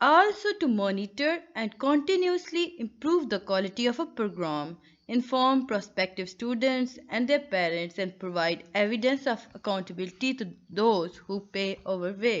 also to monitor and continuously improve the quality of a program, inform prospective students and their parents, and provide evidence of accountability to those who pay our way.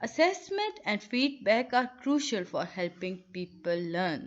Assessment and feedback are crucial for helping people learn.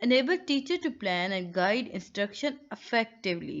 enable teacher to plan and guide instruction effectively,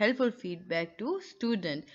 helpful feedback to student।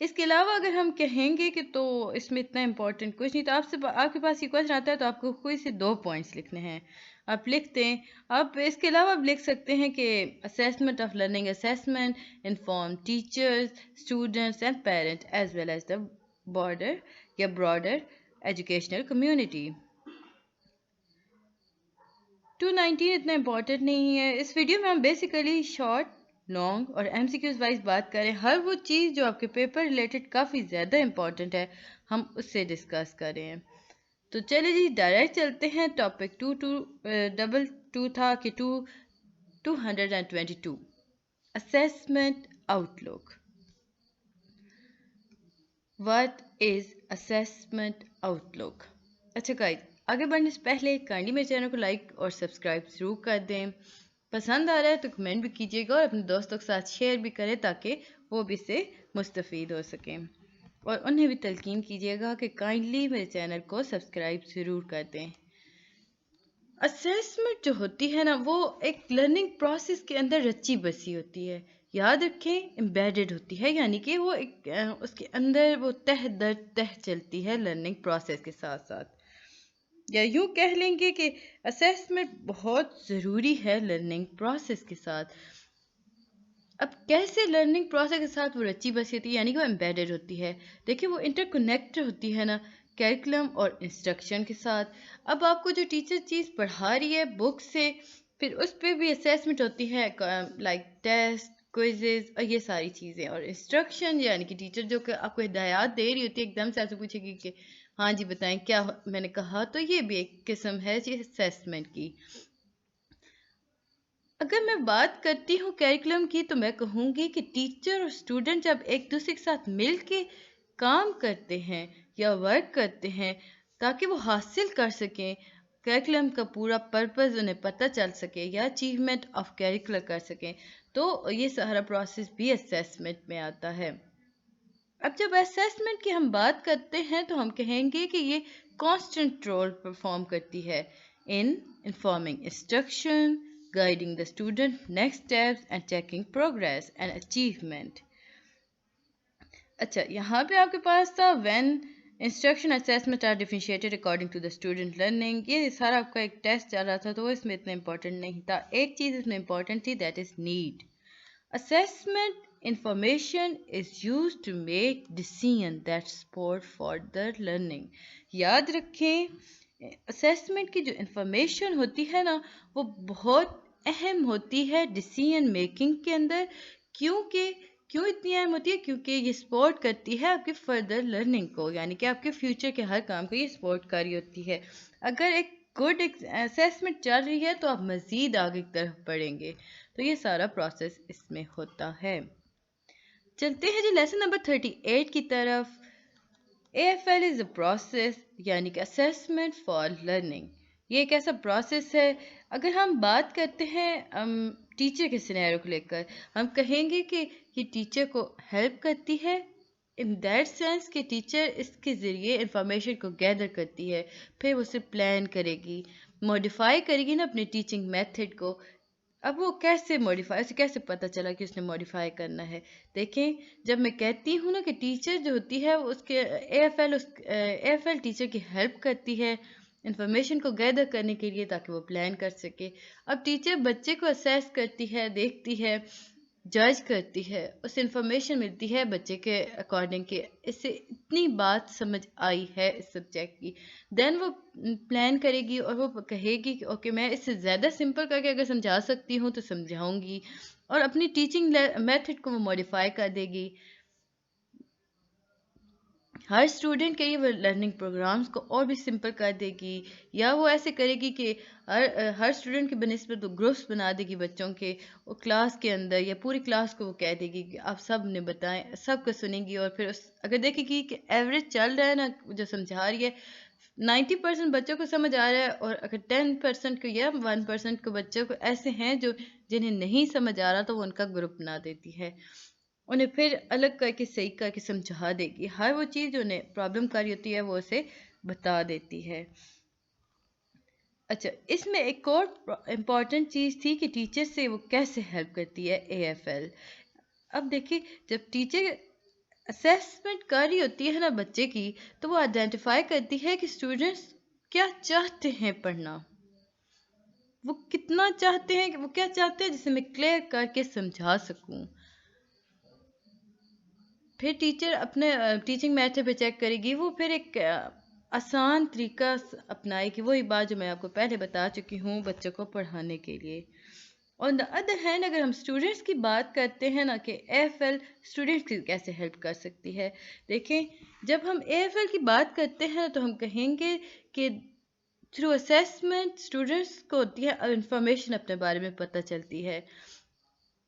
اس کے علاوہ اگر ہم کہیں گے کہ تو اس میں اتنا امپورٹنٹ کچھ نہیں، تو آپ کے پاس یہ کوشچن آتا ہے تو آپ کو کوئی سے 2 پوائنٹس لکھنے ہیں، آپ لکھتے ہیں۔ آپ اس کے علاوہ آپ لکھ سکتے ہیں کہ assessment of learning assessment inform teachers students and parent as well as the border یا براڈر ایجوکیشنل کمیونٹی۔ 219 اتنا امپورٹنٹ نہیں ہے۔ اس ویڈیو میں ہم بیسیکلی شارٹ، لانگ اور ایم سی کیوز وائز بات کریں، ہر وہ چیز جو آپ کے پیپر ریلیٹڈ کافی زیادہ امپورٹنٹ ہے ہم اس سے ڈسکس کریں ہیں۔ تو چلے جی ڈائریکٹ چلتے ہیں۔ ٹاپک 222 تھا کہ 222 اسیسمنٹ آؤٹ لک۔ واٹ از اسیسمنٹ آؤٹ لک؟ اچھا گائز، آگے بڑھنے سے پہلے کائنڈلی میرے چینل کو لائک اور سبسکرائب ضرور کر دیں، پسند آ رہا ہے تو کمنٹ بھی کیجیے گا اور اپنے دوستوں کے ساتھ شیئر بھی کریں تاکہ وہ بھی اس سے مستفید ہو سکیں، اور انہیں بھی تلقین کیجیے گا کہ کائنڈلی میرے چینل کو سبسکرائب ضرور کر دیں۔ اسیسمنٹ جو ہوتی ہے نا، وہ ایک لرننگ پروسیس کے اندر رچی بسی ہوتی ہے، یاد رکھیں امبیڈڈ ہوتی ہے، یعنی کہ وہ ایک اس کے اندر وہ تہ در تہ چلتی ہے لرننگ پروسیس کے ساتھ ساتھ، یا یوں کہہ لیں گے کہ اسیسمنٹ بہت ضروری ہے لرننگ پروسیس کے ساتھ۔ اب کیسے لرننگ پروسیس کے ساتھ وہ رچی بسی ہوتی ہے، یعنی کہ وہ امبیڈڈ ہوتی ہے؟ دیکھیں وہ انٹر کنیکٹ ہوتی ہے نا کیریکولم اور انسٹرکشن کے ساتھ۔ اب آپ کو جو ٹیچر چیز پڑھا رہی ہے بک سے، پھر اس پہ بھی اسیسمنٹ ہوتی ہے، لائک ٹیسٹ، کوئزز اور یہ ساری چیزیں، اور انسٹرکشن یعنی کہ ٹیچر جو کہ آپ کو ہدایات دے رہی ہوتی ہے، ایک دم سے آپ سے پوچھے گی کہ ہاں جی بتائیں کیا میں نے کہا، تو یہ بھی ایک قسم ہے جی اسیسمنٹ کی۔ اگر میں بات کرتی ہوں کیریکولم کی تو میں کہوں گی کہ ٹیچر اور اسٹوڈنٹ جب ایک دوسرے کے ساتھ مل کے کام کرتے ہیں یا ورک کرتے ہیں تاکہ وہ حاصل کر سکیں کیریکولم کا پورا پرپز، انہیں پتہ چل سکے یا اچیومنٹ آف کیریکولر کر سکیں، تو یہ سارا پروسیس بھی اسیسمنٹ میں آتا ہے۔ اب جب اسیسمنٹ کی ہم بات کرتے ہیں تو ہم کہیں گے کہ یہ کانسٹنٹ رول پرفارم کرتی ہے in informing instruction, guiding the student next steps and checking progress and achievement۔ اچھا یہاں پہ آپ کے پاس تھا when instruction assessment are differentiated according to the student learning، یہ سارا آپ کا ایک ٹیسٹ چل رہا تھا تو اس میں اتنا امپورٹنٹ نہیں تھا، ایک چیز اس میں امپورٹنٹ تھی، that is need۔ assessment information is used to make decision that support further learning۔ یاد رکھیں اسیسمنٹ کی جو انفارمیشن ہوتی ہے نا وہ بہت اہم ہوتی ہے ڈیسیژن میکنگ کے اندر۔ کیوں اتنی اہم ہوتی ہے؟ کیونکہ یہ سپورٹ کرتی ہے آپ کی فردر لرننگ کو، یعنی کہ آپ کے فیوچر کے ہر کام کو یہ سپورٹ کر رہی ہوتی ہے۔ اگر ایک گڈ اسیسمنٹ چل رہی ہے تو آپ مزید آگے کی طرف بڑھیں گے، تو یہ سارا پروسیس اس میں ہوتا ہے۔ چلتے ہیں جی لیسن نمبر 38 کی طرف۔ AFL is a process یعنی کہ assessment for learning، یہ ایک ایسا پروسیس ہے۔ اگر ہم بات کرتے ہیں ٹیچر کے سینیریو کو لے کر، ہم کہیں گے کہ یہ ٹیچر کو ہیلپ کرتی ہے ان دیٹ سینس کہ ٹیچر اس کے ذریعے انفارمیشن کو گیدر کرتی ہے، پھر وہ اسے پلان کرے گی، موڈیفائی کرے گی نا اپنے ٹیچنگ میتھڈ کو۔ اب وہ کیسے موڈیفائی، اسے کیسے پتہ چلا کہ اس نے موڈیفائی کرنا ہے؟ دیکھیں جب میں کہتی ہوں نا کہ ٹیچر جو ہوتی ہے وہ اس کے AFL ٹیچر کی ہیلپ کرتی ہے انفارمیشن کو گیدر کرنے کے لیے تاکہ وہ پلان کر سکے۔ اب ٹیچر بچے کو اسیس کرتی ہے، دیکھتی ہے، جج کرتی ہے، اسے انفارمیشن ملتی ہے بچے کے اکارڈنگ کہ اس سے اتنی بات سمجھ آئی ہے اس سبجیکٹ کی، دین وہ پلان کرے گی اور وہ کہے گی کہ اوکے میں اس سے زیادہ سمپل کر کے اگر سمجھا سکتی ہوں تو سمجھاؤں گی، اور اپنی ٹیچنگ میتھڈ کو وہ موڈیفائی کر دے گی۔ ہر اسٹوڈنٹ کے لیے وہ لرننگ پروگرامز کو اور بھی سمپل کر دے گی، یا وہ ایسے کرے گی کہ ہر اسٹوڈنٹ کی بنسبت وہ گروپس بنا دے گی بچوں کے، وہ کلاس کے اندر یا پوری کلاس کو وہ کہہ دے گی کہ آپ سب نے بتائیں، سب کو سنیں گی، اور پھر اگر دیکھے گی کہ ایوریج چل رہا ہے نا جو سمجھا رہی ہے 90% بچوں کو سمجھ آ رہا ہے، اور اگر 10% کو یا 1% کو بچوں کو ایسے ہیں جنہیں نہیں سمجھ آ رہا تو وہ ان کا گروپ بنا دیتی ہے، انہیں پھر الگ کر کے صحیح کر کے سمجھا دے گی، ہر وہ چیز جو انہیں پرابلم کر رہی ہوتی ہے وہ اسے بتا دیتی ہے۔ اچھا اس میں ایک اور امپورٹنٹ چیز تھی کہ ٹیچر سے وہ کیسے ہیلپ کرتی ہے AFL۔ اب دیکھیں جب ٹیچر اسیسمنٹ کر رہی ہوتی ہے نا بچے کی، تو وہ آئیڈینٹیفائی کرتی ہے کہ اسٹوڈنٹس کیا چاہتے ہیں پڑھنا، وہ کتنا چاہتے ہیں، کہ وہ کیا چاہتے ہیں جسے میں کلیئر کر کے سمجھا سکوں. پھر ٹیچر اپنے ٹیچنگ میتھڈ پہ چیک کرے گی، وہ پھر ایک آسان طریقہ اپنائے گی، وہی بات جو میں آپ کو پہلے بتا چکی ہوں بچوں کو پڑھانے کے لیے. آن دا ادر ہینڈ اگر ہم اسٹوڈنٹس کی بات کرتے ہیں نا کہ اے ایف ایل اسٹوڈنٹس کی کیسے ہیلپ کر سکتی ہے، دیکھیں جب ہم اے ایف ایل کی بات کرتے ہیں تو ہم کہیں گے کہ تھرو اسیسمنٹ اسٹوڈنٹس کو ہوتی ہے انفارمیشن اپنے بارے میں پتہ چلتی ہے.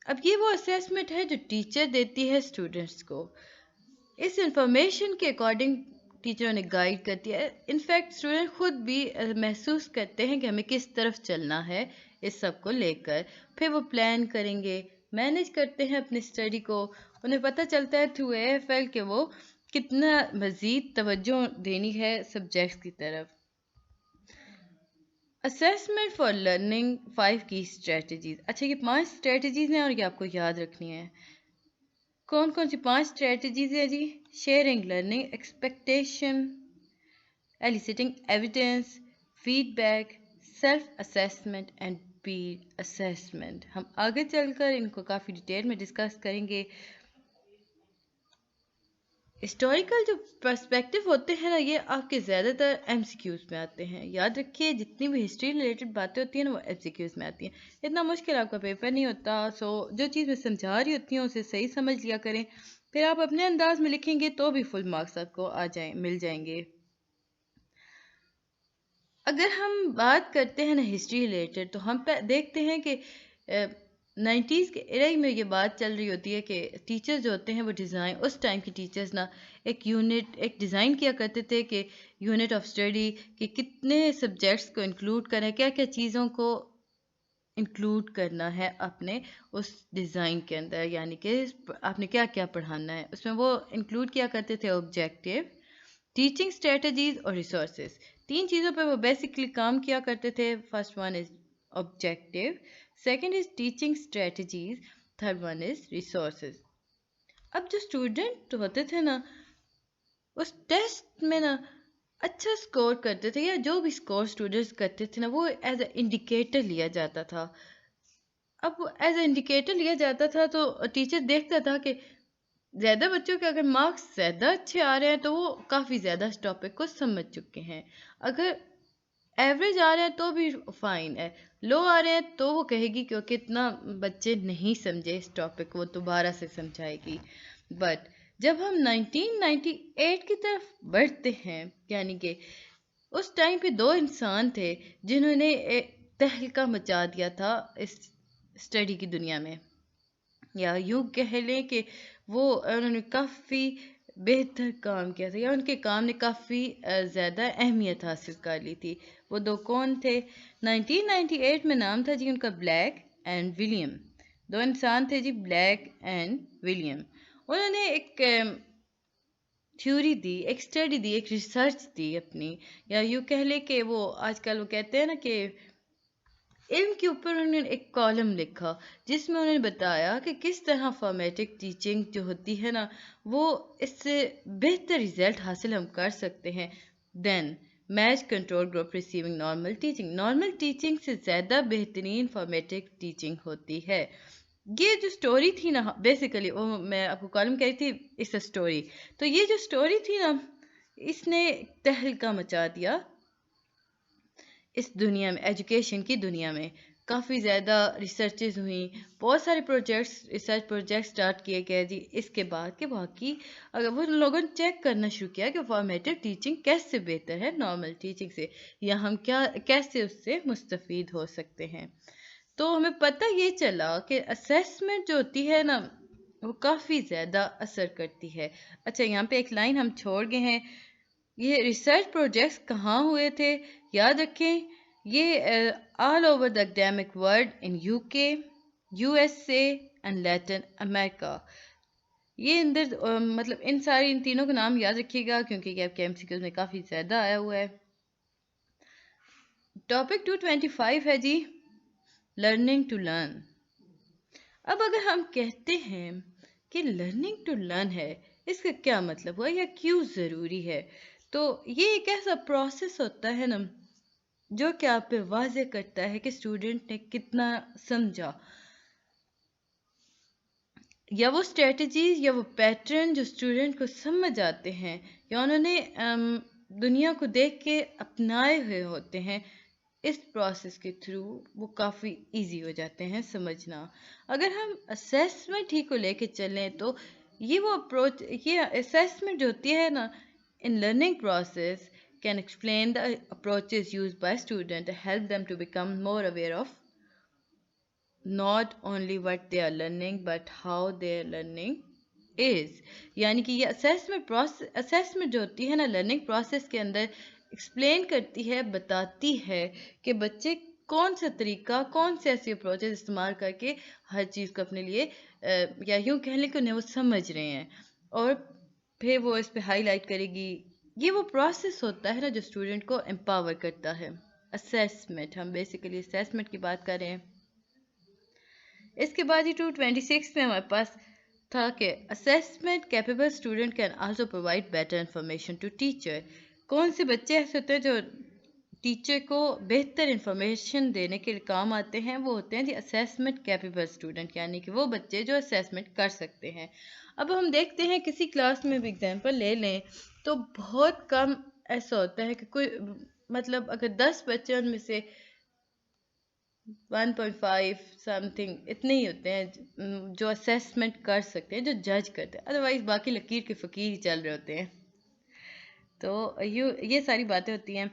اب یہ وہ اسیسمنٹ ہے جو ٹیچر دیتی ہے اسٹوڈنٹس کو، اس انفارمیشن کے اکارڈنگ ٹیچروں نے گائیڈ کرتی ہے. انفیکٹ اسٹوڈنٹ خود بھی محسوس کرتے ہیں کہ ہمیں کس طرف چلنا ہے اس سب کو لے کر، پھر وہ پلان کریں گے، مینیج کرتے ہیں اپنی اسٹڈی کو. انہیں پتہ چلتا ہے تھرو اے ایف ایل کہ وہ کتنا مزید توجہ دینی ہے سبجیکٹس کی طرف. اسیسمنٹ فار لرننگ 5 کی اسٹریٹجیز. اچھا یہ 5 اسٹریٹجیز ہیں اور یہ آپ کو یاد رکھنی ہے. کون کون سی 5 اسٹریٹجیز ہیں جی؟ Sharing learning expectation, eliciting evidence، feedback, self assessment and peer assessment. ہم آگے چل کر ان کو کافی ڈیٹیل میں ڈسکس کریں گے. ہسٹوریکل جو پرسپیکٹیو ہوتے ہیں نا، یہ آپ کے زیادہ تر ایم سی کیوز میں آتے ہیں. یاد رکھیے جتنی بھی ہسٹری ریلیٹڈ باتیں ہوتی ہیں نا وہ ایم سی کیوز میں آتی ہیں. اتنا مشکل آپ کا پیپر نہیں ہوتا. سو جو چیز میں سمجھا رہی ہوتی ہوں اسے صحیح سمجھ لیا کریں، پھر آپ اپنے انداز میں لکھیں گے تو بھی فل مارکس آپ کو مل جائیں گے. اگر ہم بات کرتے ہیں نا ہسٹری ریلیٹڈ تو ہم دیکھتے ہیں کہ 90s کے ایرا میں یہ بات چل رہی ہوتی ہے کہ ٹیچرز جو ہوتے ہیں وہ ڈیزائن، اس ٹائم کی ٹیچرز نا ایک ڈیزائن کیا کرتے تھے کہ یونٹ آف اسٹڈی کہ کتنے سبجیکٹس کو انکلوڈ کریں، کیا کیا چیزوں کو انکلوڈ کرنا ہے اپنے اس ڈیزائن کے اندر، یعنی کہ آپ نے کیا کیا پڑھانا ہے. اس میں وہ انکلوڈ کیا کرتے تھے آبجیکٹیو، ٹیچنگ اسٹریٹجیز اور ریسورسز. 3 چیزوں پہ وہ بیسکلی کام کیا کرتے تھے. First one is objective, second is teaching strategies, third one is resources. اب جو اسٹوڈنٹ ہوتے تھے نا اس ٹیسٹ میں نا اچھا اسکور کرتے تھے، یا جو بھی اسکور اسٹوڈنٹس کرتے تھے نا وہ ایز اے انڈیکیٹر لیا جاتا تھا. اب ایز اے انڈیکیٹر لیا جاتا تھا تو ٹیچر دیکھتا تھا کہ زیادہ بچوں کے اگر مارکس زیادہ اچھے آ رہے ہیں تو وہ کافی زیادہ اس ٹاپک کو سمجھ چکے ہیں، اگر ایوریج آ رہے ہیں تو بھی فائن ہے، لو آ رہے ہیں تو وہ کہے گی کہ اتنا بچے نہیں سمجھے اس ٹاپک کو، وہ دوبارہ سے سمجھائے گی. بٹ جب ہم 1998 کی طرف بڑھتے ہیں، یعنی کہ اس ٹائم پہ 2 انسان تھے جنہوں نے تہلکہ مچا دیا تھا اس اسٹڈی کی دنیا میں، یا یوں کہہ لیں کہ انہوں نے کافی بہتر کام کیا تھا، یا ان کے کام نے کافی زیادہ اہمیت حاصل کر لی تھی. وہ 2 کون تھے؟ 1998 میں نام تھا جی ان کا بلیک اینڈ ولیم. 2 انسان تھے جی، بلیک اینڈ ولیم. انہوں نے ایک تھیوری دی، ایک اسٹڈی دی، ایک ریسرچ دی اپنی، یا یوں کہہ لیں کہ وہ آج کل وہ کہتے ہیں نا کہ علم کے اوپر انہوں نے ایک کالم لکھا جس میں انہوں نے بتایا کہ کس طرح فارمیٹک ٹیچنگ جو ہوتی ہے نا وہ اس سے بہتر رزلٹ حاصل ہم کر سکتے ہیں then match control group receiving normal teaching. Normal teaching سے زیادہ بہترین فارمیٹک ٹیچنگ ہوتی ہے. یہ جو سٹوری تھی نا بیسیکلی وہ میں آپ کو کالم کہی تھی اس سٹوری، تو یہ جو سٹوری تھی نا اس نے تہلکہ مچا دیا اس دنیا میں، ایجوکیشن کی دنیا میں. کافی زیادہ ریسرچز ہوئیں، بہت سارے ریسرچ پروجیکٹ سٹارٹ کیے گئے جی. اس کے بعد کہ باقی اگر وہ لوگوں نے چیک کرنا شروع کیا کہ فارمیٹو ٹیچنگ کیسے بہتر ہے نارمل ٹیچنگ سے، یا ہم کیسے اس سے مستفید ہو سکتے ہیں. تو ہمیں پتہ یہ چلا کہ اسیسمنٹ جو ہوتی ہے نا وہ کافی زیادہ اثر کرتی ہے. اچھا یہاں پہ ایک لائن ہم چھوڑ گئے ہیں. یہ ریسرچ پروجیکٹس کہاں ہوئے تھے؟ یاد رکھیں یہ all over the academic world in U K, U S A and لیٹن امریکہ. یہ اندر مطلب ان تینوں کا نام یاد رکھیے گا کیونکہ یہ آپ کے ایم سی کیوز میں کافی زیادہ آیا ہوا ہے. ٹاپک 225 ہے جی لرننگ ٹو لرن. اب اگر ہم کہتے ہیں کہ لرننگ ٹو لرن ہے، اس کا کیا مطلب ہوا یا کیوں ضروری ہے؟ تو یہ ایک ایسا پروسیس ہوتا ہے نا جو کہ آپ پہ واضح کرتا ہے کہ اسٹوڈنٹ نے کتنا سمجھا، یا وہ اسٹریٹجیز یا وہ پیٹرن جو اسٹوڈنٹ کو سمجھ آتے ہیں یا انہوں نے دنیا کو دیکھ کے اپنائے ہوئے ہوتے ہیں، اس پروسیس کے تھرو وہ کافی ایزی ہو جاتے ہیں سمجھنا۔ اگر ہم اسیسمنٹ ہی کو لے کے چلیں تو یہ وہ اپروچ، یہ اسیسمنٹ جو ہوتی ہے نا in learning process can explain the approaches use by student, help them to become more aware of not only what they are learning but how they are learning is. یعنی کہ یہ assessment جو ہوتی ہے نا لرننگ پروسیس کے اندر explain کرتی ہے، بتاتی ہے کہ بچے کون سا طریقہ، کون سے ایسی اپروچز استعمال کر کے ہر چیز کو اپنے لیے یا یوں کہہ لیں کہ انہیں وہ سمجھ رہے ہیں، اور پھر وہ اس پہ ہائی لائٹ کرے گی۔ یہ وہ پروسیس ہوتا ہے نا جو اسٹوڈنٹ کو امپاور کرتا ہے۔ اسیسمنٹ، ہم بیسیکلی اسیسمنٹ کی بات کر رہے ہیں۔ اس کے بعد ہی 226 میں ہمارے پاس تھا کہ assessment capable student can also provide better information to teacher. کون سے بچے ایسے ہوتے ہیں جو ٹیچر کو بہتر انفارمیشن دینے کے کام آتے ہیں؟ وہ ہوتے ہیں جی اسیسمنٹ کیپیبل اسٹوڈنٹ، یعنی کہ وہ بچے جو اسیسمنٹ کر سکتے ہیں۔ اب ہم دیکھتے ہیں کسی کلاس میں بھی ایگزامپل لے لیں تو بہت کم ایسا ہوتا ہے کہ کوئی مطلب اگر 10 بچے ان میں سے 1.5 سم تھنگ اتنے ہی ہوتے ہیں جو اسیسمنٹ کر سکتے ہیں، جو جج کرتے ہیں، ادروائز باقی لکیر کے فقیر ہی چل رہے ہوتے ہیں۔ تو یہ ساری باتیں ہوتی ہیں۔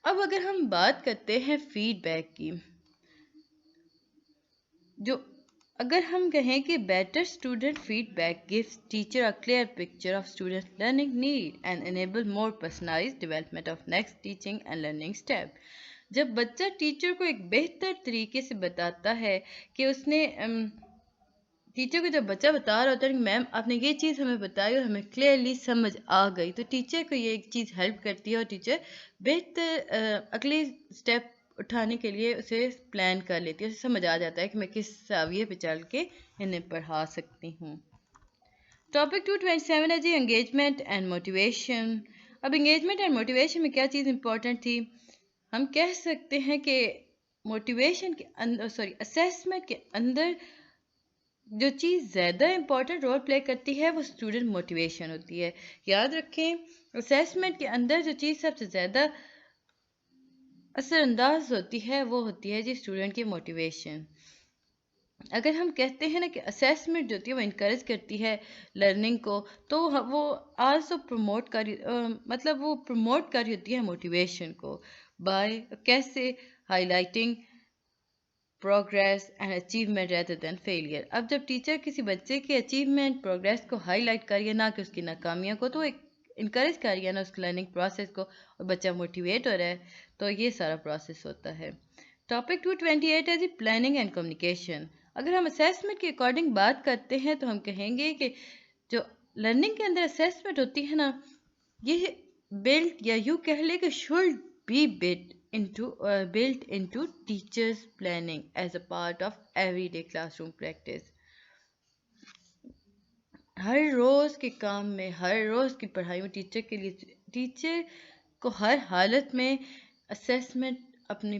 اب اگر ہم بات کرتے ہیں فیڈ بیک کی، جو اگر ہم کہیں کہ better student feedback gives teacher a clear picture of student learning need and enable more personalized development of next teaching and learning step۔ جب بچہ ٹیچر کو ایک بہتر طریقے سے بتاتا ہے کہ اس نے ٹیچر کو جب بچہ بتا رہا ہوتا ہے کہ میم آپ نے یہ چیز ہمیں بتائی اور ہمیں کلیئرلی سمجھ آ گئی، تو ٹیچر کو یہ ایک چیز ہیلپ کرتی ہے اور ٹیچر بہتر اگلی اسٹیپ اٹھانے کے لیے اسے پلان کر لیتی ہے، اسے سمجھ آ جاتا ہے کہ میں کس زاویے پہ چل کے انہیں پڑھا سکتی ہوں۔ ٹاپک 227 ہے جی انگیجمنٹ اینڈ موٹیویشن۔ اب انگیجمنٹ اینڈ موٹیویشن میں کیا چیز امپورٹنٹ تھی؟ ہم کہہ سکتے ہیں کہ موٹیویشن کے اندر اسیسمنٹ کے اندر جو چیز زیادہ امپورٹنٹ رول پلے کرتی ہے وہ اسٹوڈنٹ موٹیویشن ہوتی ہے۔ یاد رکھیں اسیسمنٹ کے اندر جو چیز سب سے زیادہ اثر انداز ہوتی ہے وہ ہوتی ہے جی اسٹوڈنٹ کی موٹیویشن۔ اگر ہم کہتے ہیں نا کہ اسیسمنٹ جو ہوتی ہے وہ انکریج کرتی ہے لرننگ کو، تو وہ آلسو پروموٹ کر رہی ہوتی ہے موٹیویشن کو، بائی کیسے؟ High lighting progress and achievement rather than failure. اب جب ٹیچر کسی بچے کے اچیومنٹ پروگریس کو ہائی لائٹ کریے، نہ کہ اس کی ناکامیاں کو، تو ایک انکریج کریے نا اس لرننگ پروسیس کو، اور بچہ موٹیویٹ ہو رہا ہے، تو یہ سارا پروسیس ہوتا ہے۔ ٹاپک 228 ہے جی پلاننگ اینڈ کمیونیکیشن۔ اگر ہم اسیسمنٹ کے اکارڈنگ بات کرتے ہیں تو ہم کہیں گے کہ جو لرننگ کے اندر اسیسمنٹ ہوتی ہے نا، یہ بلڈ یا یوں کہہ لے کہ should be built into teachers planning as a part of everyday classroom practice۔ ہر روز کے کام میں، ہر روز کی پڑھائی میں ٹیچر کو ہر حالت میں اسیسمنٹ اپنی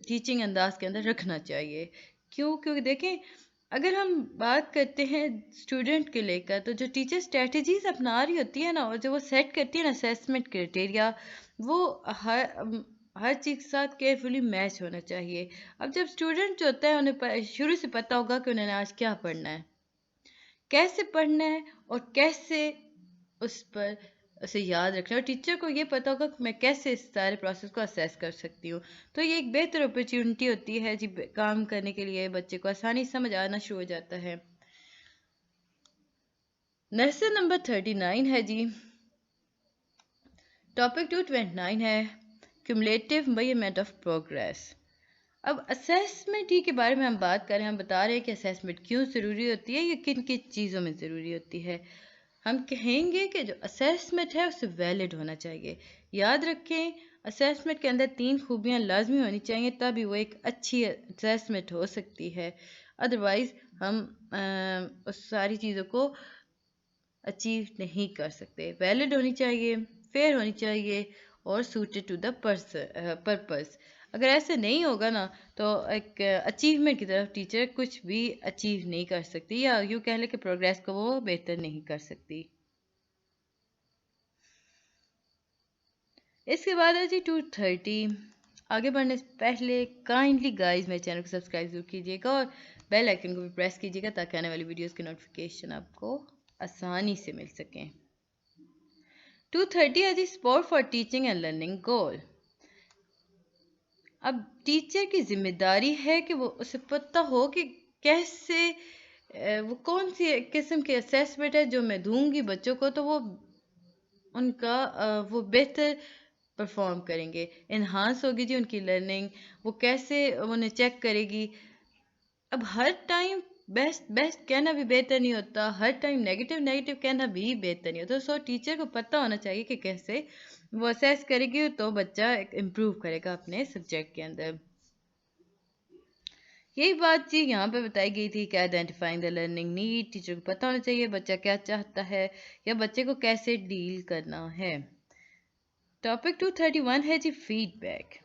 ٹیچنگ انداز کے اندر رکھنا چاہیے۔ کیونکہ دیکھیں اگر ہم بات کرتے ہیں اسٹوڈنٹ کے لے کر، تو جو ٹیچر اسٹریٹجیز اپنا رہی ہوتی ہے نا، اور جو وہ سیٹ کرتی ہے نا اسیسمنٹ کرائٹیریا، وہ ہر چیز کے ساتھ کیئرفلی میچ ہونا چاہیے۔ اب جب اسٹوڈنٹ جو ہوتا ہے انہیں شروع سے پتہ ہوگا کہ انہوں نے آج کیا پڑھنا ہے، کیسے پڑھنا ہے، اور کیسے اس پر اسے یاد رکھنا ہے، اور ٹیچر کو یہ پتہ ہوگا کہ میں کیسے اس سارے پروسیس کو اسیس کر سکتی ہوں، تو یہ ایک بہتر اپرچونٹی ہوتی ہے جی کام کرنے کے لیے، بچے کو آسانی سمجھ آنا شروع ہو جاتا ہے۔ لیسن نمبر 39 ہے جی ٹاپک 229 ہے کیومولیٹو میجرمنٹ آف پروگریس۔ اب اسیسمنٹ ہی کے بارے میں ہم بات کر رہے ہیں، ہم بتا رہے ہیں کہ اسیسمنٹ کیوں ضروری ہوتی ہے، یا کن کن چیزوں میں ضروری ہوتی ہے۔ ہم کہیں گے کہ جو اسیسمنٹ ہے اسے ویلڈ ہونا چاہیے۔ یاد رکھیں اسیسمنٹ کے اندر 3 خوبیاں لازمی ہونی چاہیے، تب ہی وہ ایک اچھی اسیسمنٹ ہو سکتی ہے۔ ادروائز ہم اس ساری چیزوں کو اچیو نہیں کر سکتے. ویلڈ ہونی چاہیے، فیئر ہونی چاہیے اور سوٹڈ ٹو دا پرپز. اگر ایسے نہیں ہوگا نا تو ایک اچیومنٹ کی طرف ٹیچر کچھ بھی اچیو نہیں کر سکتی، یا یوں کہہ لیں کہ پروگریس کو وہ بہتر نہیں کر سکتی. اس کے بعد ہے جی 230. آگے بڑھنے سے پہلے کائنڈلی گائز میرے چینل کو سبسکرائب ضرور کیجیے گا اور بیل آئیکن کو بھی پریس کیجیے گا تاکہ آنے والی ویڈیوز کی نوٹیفیکیشن آپ کو آسانی سے مل سکیں. 230 ہے جی support for teaching and learning goal. اب ٹیچر کی ذمہ داری ہے کہ وہ اسے پتہ ہو کہ کیسے وہ کون سی قسم کے اسیسمنٹ ہے جو میں دوں گی بچوں کو تو وہ ان کا وہ بہتر پرفارم کریں گے، انہانس ہوگی جی ان کی لرننگ، وہ کیسے انہیں چیک کرے گی. اب ہر ٹائم بیسٹ کہنا بھی بہتر نہیں ہوتا، ہر ٹائم نیگیٹو کہنا بھی بہتر نہیں ہوتا. سو ٹیچر کو پتہ ہونا چاہیے کہ کیسے وہ اسیس کرے گی تو بچہ امپروو کرے گا اپنے سبجیکٹ کے اندر. یہی بات جی یہاں پہ بتائی گئی تھی کہ identifying the learning need. Teacher کو پتہ ہونا چاہیے بچہ کیا چاہتا ہے یا بچے کو کیسے ڈیل کرنا ہے. ٹاپک 231 ہے جی فیڈ بیک.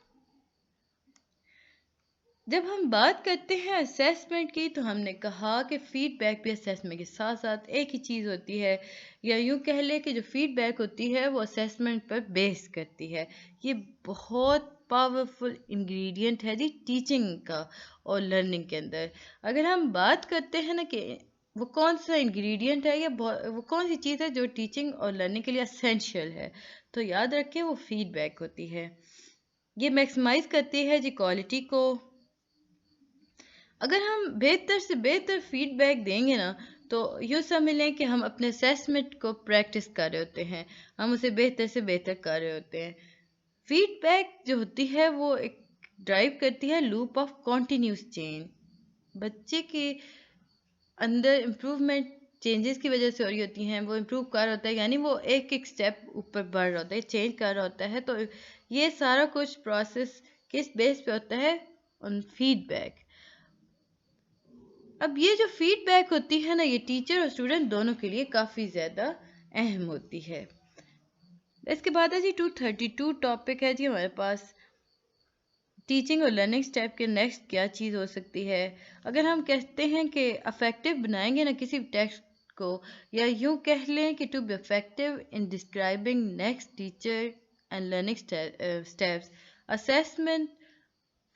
جب ہم بات کرتے ہیں اسیسمنٹ کی تو ہم نے کہا کہ فیڈ بیک بھی اسیسمنٹ کے ساتھ ساتھ ایک ہی چیز ہوتی ہے، یا یوں کہہ لیں کہ جو فیڈ بیک ہوتی ہے وہ اسیسمنٹ پر بیس کرتی ہے. یہ بہت پاورفل انگریڈینٹ ہے جی ٹیچنگ کا اور لرننگ کے اندر. اگر ہم بات کرتے ہیں نا کہ وہ کون سا انگریڈینٹ ہے یا وہ کون سی چیز ہے جو ٹیچنگ اور لرننگ کے لیے اسینشیل ہے، تو یاد رکھیں وہ فیڈ بیک ہوتی ہے. یہ میکسیمائز کرتی ہے جی کوالٹی کو. اگر ہم بہتر سے بہتر فیڈ بیک دیں گے نا تو یوں سمجھ لیں کہ ہم اپنے اسیسمنٹ کو پریکٹس کر رہے ہوتے ہیں، ہم اسے بہتر سے بہتر کر رہے ہوتے ہیں. فیڈ بیک جو ہوتی ہے وہ ایک ڈرائیو کرتی ہے لوپ آف کنٹینیوس چینج. بچے کے اندر امپروومنٹ چینجز کی وجہ سے ہو رہی ہوتی ہیں، وہ امپروو کر رہا ہوتا ہے، یعنی وہ ایک اسٹیپ اوپر بڑھ رہا ہوتا ہے، چینج کر رہا ہوتا ہے. تو یہ سارا کچھ پروسیس کس بیس پہ ہوتا ہے؟ آن فیڈ بیک. اب یہ جو فیڈ بیک ہوتی ہے نا یہ ٹیچر اور اسٹوڈنٹ دونوں کے لیے کافی زیادہ اہم ہوتی ہے. اس کے بعد ہے جی 232 ٹاپک ہے جی ہمارے پاس ٹیچنگ اور لرننگ سٹیپ کے نیکسٹ کیا چیز ہو سکتی ہے. اگر ہم کہتے ہیں کہ افیکٹو بنائیں گے نا کسی ٹیکسٹ کو، یا یوں کہہ لیں کہ to be effective in describing next teacher and learning steps, assessment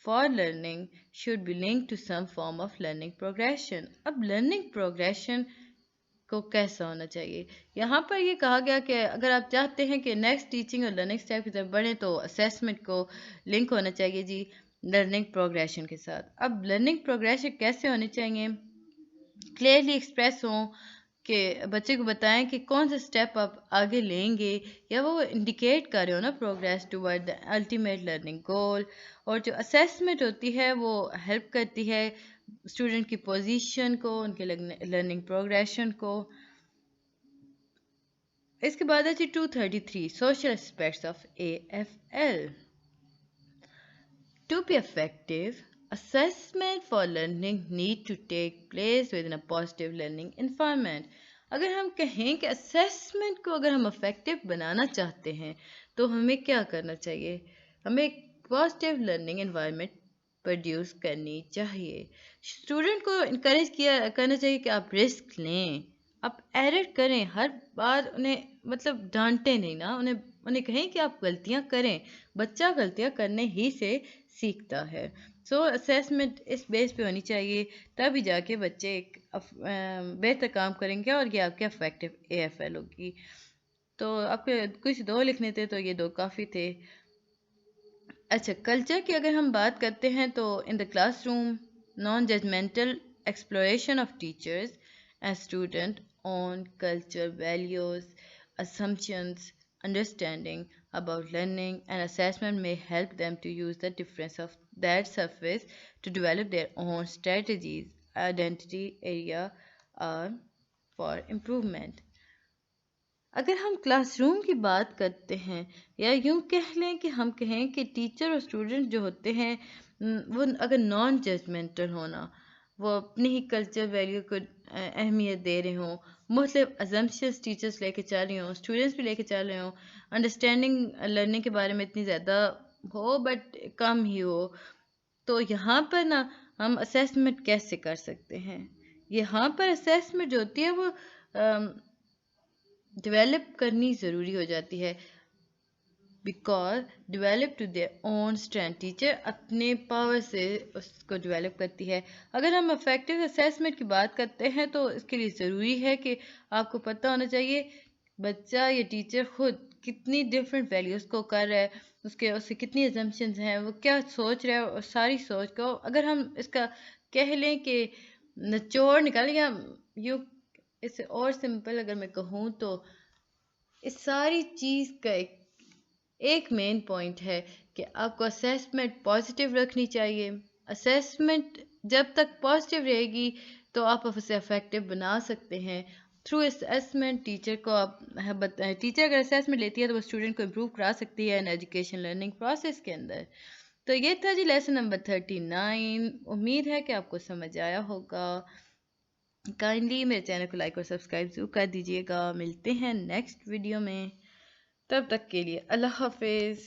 for learning should be linked to some form of learning progression. اب learning progression کو کیسا ہونا چاہیے؟ یہاں پر یہ کہا گیا کہ اگر آپ چاہتے ہیں کہ نیکسٹ ٹیچنگ اور لرننگ اسٹیپ کی طرف بڑھیں تو اسیسمنٹ کو لنک ہونا چاہیے جی لرننگ پروگریشن کے ساتھ. اب لرننگ پروگریشن کیسے ہونے چاہیے؟ کلیئرلی ایکسپریس ہوں کہ بچے کو بتائیں کہ کون سا اسٹیپ آپ آگے لیں گے، یا وہ انڈیکیٹ کر رہے ہو نا progress toward the ultimate learning goal. اور جو اسیسمنٹ ہوتی ہے وہ ہیلپ کرتی ہے اسٹوڈنٹ کی پوزیشن کو، ان کے لرننگ پروگریشن کو. اس کے بعد ہے جی 233 social aspects of AFL. To be effective, assessment for learning need to take place within a positive learning environment. اگر ہم کہیں کہ اسیسمنٹ کو اگر ہم افیکٹو بنانا چاہتے ہیں تو ہمیں کیا کرنا چاہیے؟ ہمیں ایک پازیٹیو لرننگ انوائرمنٹ پروڈیوس کرنی چاہیے. اسٹوڈنٹ کو انکریج کرنا چاہیے کہ آپ رسک لیں، آپ ایرر کریں. ہر بار انہیں مطلب ڈانٹیں نہیں نا، انہیں کہیں کہ آپ غلطیاں کریں. بچہ غلطیاں کرنے ہی سے سیکھتا ہے. سو اسیسمنٹ اس بیس پہ ہونی چاہیے، تبھی جا کے بچے ایک بہتر کام کریں گے اور یہ آپ کے افیکٹو AFL ہوگی. تو آپ کے کچھ دو لکھنے تھے تو یہ دو کافی تھے. اچھا، کلچر کی اگر ہم بات کرتے ہیں تو in the classroom non judgmental exploration of teachers and student on culture values assumptions, understanding about learning and assessment may help them to use the difference of that surface to develop their own strategies, identity area for improvement. اگر ہم class room کی بات کرتے ہیں یا یوں کہہ لیں کہ ہم کہیں کہ ٹیچر اور اسٹوڈنٹ جو ہوتے ہیں وہ اگر نان ججمنٹل ہونا، وہ اپنی ہی کلچر ویلیو کو اہمیت دے رہے ہوں، مختلف ازمپشنس ٹیچرس لے کے چل رہے ہوں، اسٹوڈنٹس بھی لے کے چل رہے ہوں، انڈرسٹینڈنگ لرننگ کے بارے میں اتنی زیادہ ہو بٹ کم ہی ہو، تو یہاں پر نا ہم اسیسمنٹ کیسے کر سکتے ہیں؟ یہاں پر اسیسمنٹ جو ہوتی ہے وہ ڈیولپ کرنی ضروری ہو جاتی ہے، because develop to their own strength, teacher اپنے پاور سے اس کو ڈیولپ کرتی ہے۔ اگر ہم افیکٹو اسیسمنٹ کی بات کرتے ہیں تو اس کے لیے ضروری ہے کہ آپ کو پتہ ہونا چاہیے بچہ یا ٹیچر خود کتنی ڈفرینٹ ویلیوز کو کر رہا ہے، اس سے کتنی ایزمپشنز ہیں، وہ کیا سوچ رہا ہے، اور ساری سوچ کو اگر ہم اس کا کہہ لیں کہ نچوڑ نکالیں یا یوں اس سے اور سمپل اگر میں کہوں تو اس ساری چیز کا ایک مین پوائنٹ ہے کہ آپ کو اسیسمنٹ پازیٹیو رکھنی چاہیے۔ اسیسمنٹ جب تک پازیٹیو رہے گی تو آپ اسے افیکٹو بنا سکتے ہیں۔ تھرو اسیسمنٹ ٹیچر اگر اسیسمنٹ لیتی ہے تو وہ اسٹوڈنٹ کو امپروو کرا سکتی ہے ان ایجوکیشن لرننگ پروسیس کے اندر۔ تو یہ تھا جی لیسن نمبر 39۔ امید ہے کہ آپ کو سمجھ آیا ہوگا۔ کائنڈلی میرے چینل کو لائک اور سبسکرائب ضرور کر دیجیے گا۔ ملتے ہیں نیکسٹ ویڈیو میں، تب تک کے لیے اللہ حافظ۔